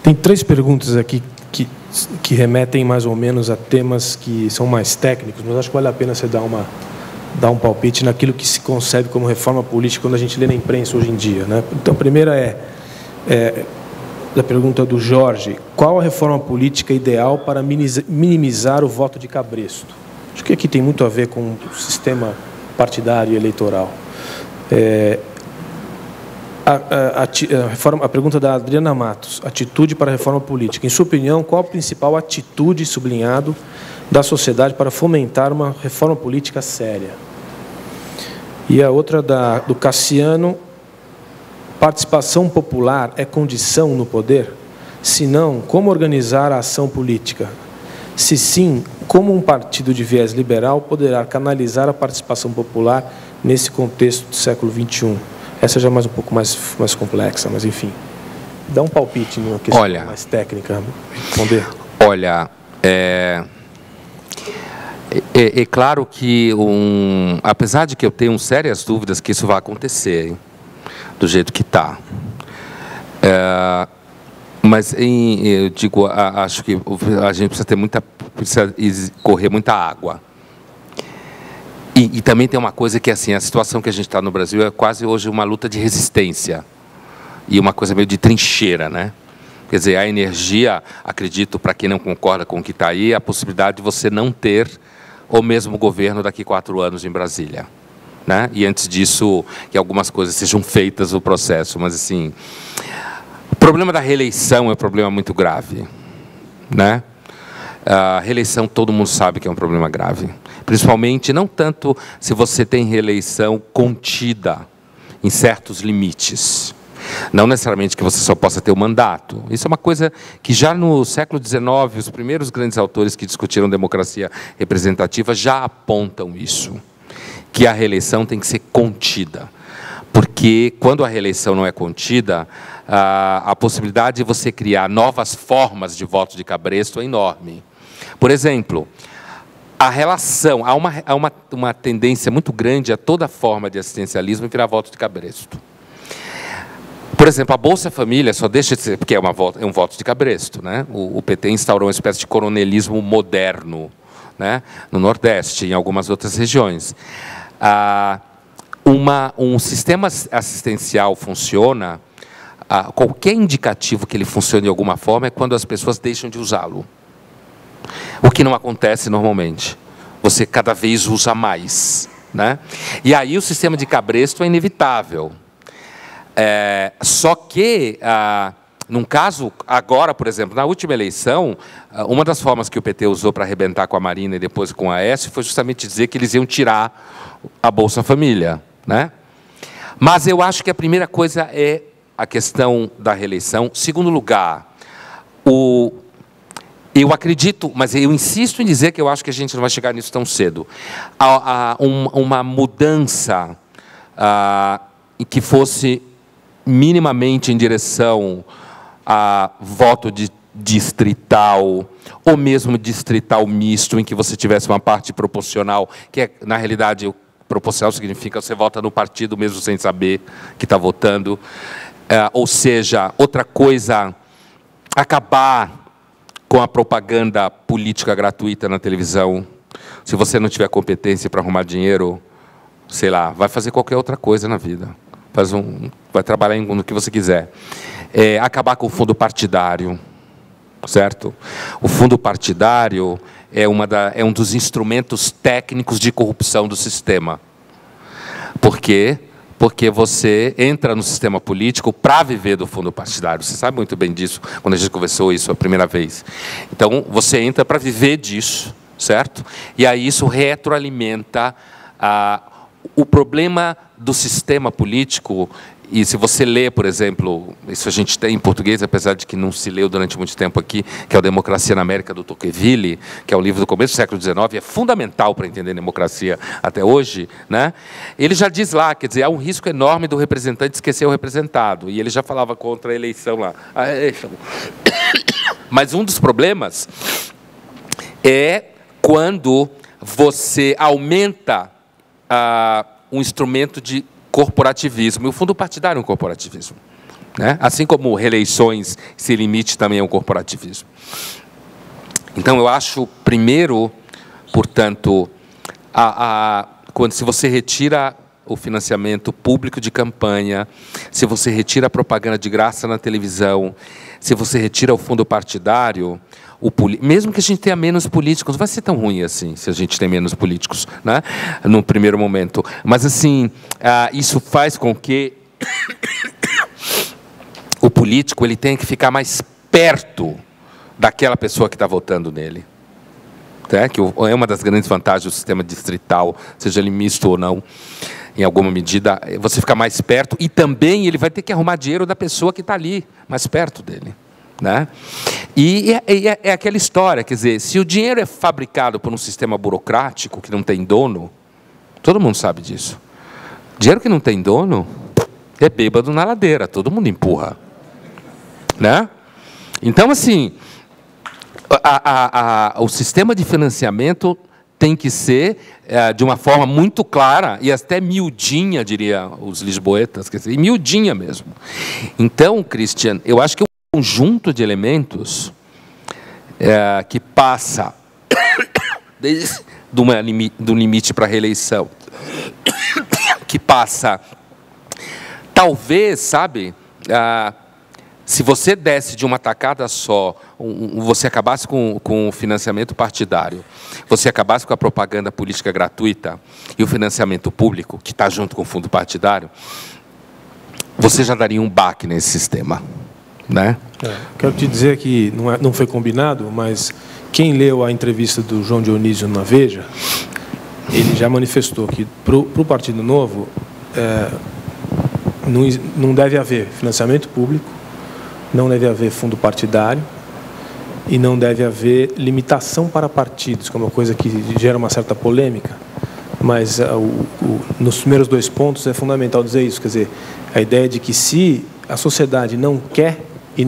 Tem 3 perguntas aqui que remetem mais ou menos a temas que são mais técnicos, mas acho que vale a pena você dar um palpite naquilo que se concebe como reforma política quando a gente lê na imprensa hoje em dia, né? Então, a primeira é da pergunta do Jorge: qual a reforma política ideal para minimizar o voto de cabresto? Acho que aqui tem muito a ver com o sistema partidário e eleitoral. A pergunta da Adriana Matos: atitude para a reforma política. Em sua opinião, qual a principal atitude, sublinhado, da sociedade para fomentar uma reforma política séria? E a outra do Cassiano: participação popular é condição no poder? Se não, como organizar a ação política? Se sim, como um partido de viés liberal poderá canalizar a participação popular nesse contexto do século XXI? Essa já é um pouco mais complexa, mas, enfim. Dá um palpite numa questão mais técnica. Responder. Olha, é claro que, apesar de que eu tenho sérias dúvidas que isso vai acontecer, hein, do jeito que está. Mas eu digo, acho que a gente precisa correr muita água. E também tem uma coisa que, assim, a situação que a gente está no Brasil é quase hoje uma luta de resistência e uma coisa meio de trincheira, né? Quer dizer, a energia, acredito, para quem não concorda com o que está aí, é a possibilidade de você não ter o mesmo governo daqui a 4 anos em Brasília, né? E antes disso, que algumas coisas sejam feitas no processo, mas, assim, o problema da reeleição é um problema muito grave, né? A reeleição, todo mundo sabe que é um problema grave. Principalmente, não tanto se você tem reeleição contida em certos limites. Não necessariamente que você só possa ter o mandato. Isso é uma coisa que já no século XIX, os primeiros grandes autores que discutiram democracia representativa já apontam isso. Que a reeleição tem que ser contida. Porque quando a reeleição não é contida, a possibilidade de você criar novas formas de voto de cabresto é enorme. Por exemplo, a relação, há uma tendência muito grande a toda forma de assistencialismo virar voto de cabresto. Por exemplo, a Bolsa Família só deixa de ser, porque é um voto de cabresto, né? O PT instaurou uma espécie de coronelismo moderno, né? No Nordeste e em algumas outras regiões. Um sistema assistencial funciona, qualquer indicativo que ele funcione de alguma forma é quando as pessoas deixam de usá-lo. O que não acontece normalmente. Você cada vez usa mais, né? E aí o sistema de cabresto é inevitável. Só que, num caso, agora, por exemplo, na última eleição, uma das formas que o PT usou para arrebentar com a Marina e depois com a Aécio foi justamente dizer que eles iam tirar a Bolsa Família, né? Mas eu acho que a primeira coisa é a questão da reeleição. Segundo lugar, eu acredito, mas eu insisto em dizer que eu acho que a gente não vai chegar nisso tão cedo. Uma mudança que fosse minimamente em direção a voto distrital, ou mesmo distrital misto, em que você tivesse uma parte proporcional, que na realidade, o proporcional significa que você vota no partido mesmo sem saber que está votando. Ou seja, outra coisa, acabar com a propaganda política gratuita na televisão. Se você não tiver competência para arrumar dinheiro, sei lá, vai fazer qualquer outra coisa na vida. Vai trabalhar no que você quiser. Acabar com o fundo partidário, certo? O fundo partidário é um dos instrumentos técnicos de corrupção do sistema. Por quê? Porque você entra no sistema político para viver do fundo partidário. Você sabe muito bem disso, quando a gente conversou isso a primeira vez. Então, você entra para viver disso, certo? E aí isso retroalimenta o problema do sistema político. E se você lê, por exemplo, isso a gente tem em português, apesar de que não se leu durante muito tempo aqui, que é o Democracia na América, do Tocqueville, que é um livro do começo do século XIX, é fundamental para entender a democracia até hoje, né? Ele já diz lá, quer dizer, há um risco enorme do representante esquecer o representado, e ele já falava contra a eleição lá. Mas um dos problemas é quando você aumenta um instrumento de corporativismo. E o fundo partidário é um corporativismo, né? Assim como reeleições se limite também ao corporativismo. Então, eu acho, primeiro, portanto, se você retira o financiamento público de campanha, se você retira a propaganda de graça na televisão, se você retira o fundo partidário, mesmo que a gente tenha menos políticos, não vai ser tão ruim assim, se a gente tem menos políticos, né, no primeiro momento. Mas, assim, isso faz com que o político ele tenha que ficar mais perto daquela pessoa que está votando nele. Que é uma das grandes vantagens do sistema distrital, seja ele misto ou não, em alguma medida, você fica mais perto, e também ele vai ter que arrumar dinheiro da pessoa que está ali, mais perto dele, né? E é aquela história, quer dizer, se o dinheiro é fabricado por um sistema burocrático, que não tem dono, todo mundo sabe disso. Dinheiro que não tem dono é bêbado na ladeira, todo mundo empurra, né? Então, assim, o sistema de financiamento tem que ser de uma forma muito clara e até miudinha, diria os lisboetas, quer dizer, miudinha mesmo. Então, Christian, eu acho que é um conjunto de elementos que passa desde do limite para a reeleição, que passa, talvez, sabe, se você desse de uma tacada só, você acabasse com o financiamento partidário, você acabasse com a propaganda política gratuita e o financiamento público, que está junto com o fundo partidário, você já daria um baque nesse sistema, né? Quero te dizer que não foi combinado, mas quem leu a entrevista do João Dionísio na Veja, ele já manifestou que para o Partido Novo não deve haver financiamento público, não deve haver fundo partidário e não deve haver limitação para partidos, que é uma coisa que gera uma certa polêmica, mas nos primeiros 2 pontos é fundamental dizer isso, quer dizer, a ideia de que se a sociedade não quer e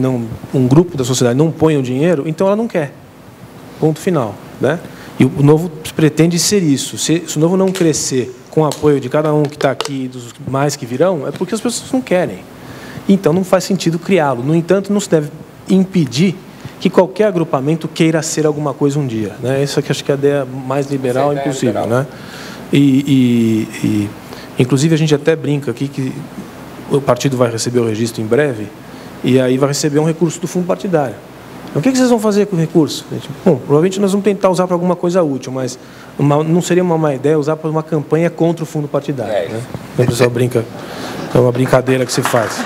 um grupo da sociedade não põe o dinheiro, então ela não quer. Ponto final, né? E o Novo pretende ser isso. Se o Novo não crescer com o apoio de cada um que está aqui e dos mais que virão, é porque as pessoas não querem. Então, não faz sentido criá-lo. No entanto, não se deve impedir que qualquer agrupamento queira ser alguma coisa um dia, né? Isso aqui acho que é a ideia mais liberal impossível, né? Inclusive, a gente até brinca aqui que o partido vai receber o registro em breve e aí vai receber um recurso do fundo partidário. Então, o que vocês vão fazer com o recurso? Bom, provavelmente nós vamos tentar usar para alguma coisa útil, mas não seria uma má ideia usar para uma campanha contra o fundo partidário, né? O pessoal brinca, é uma brincadeira que se faz.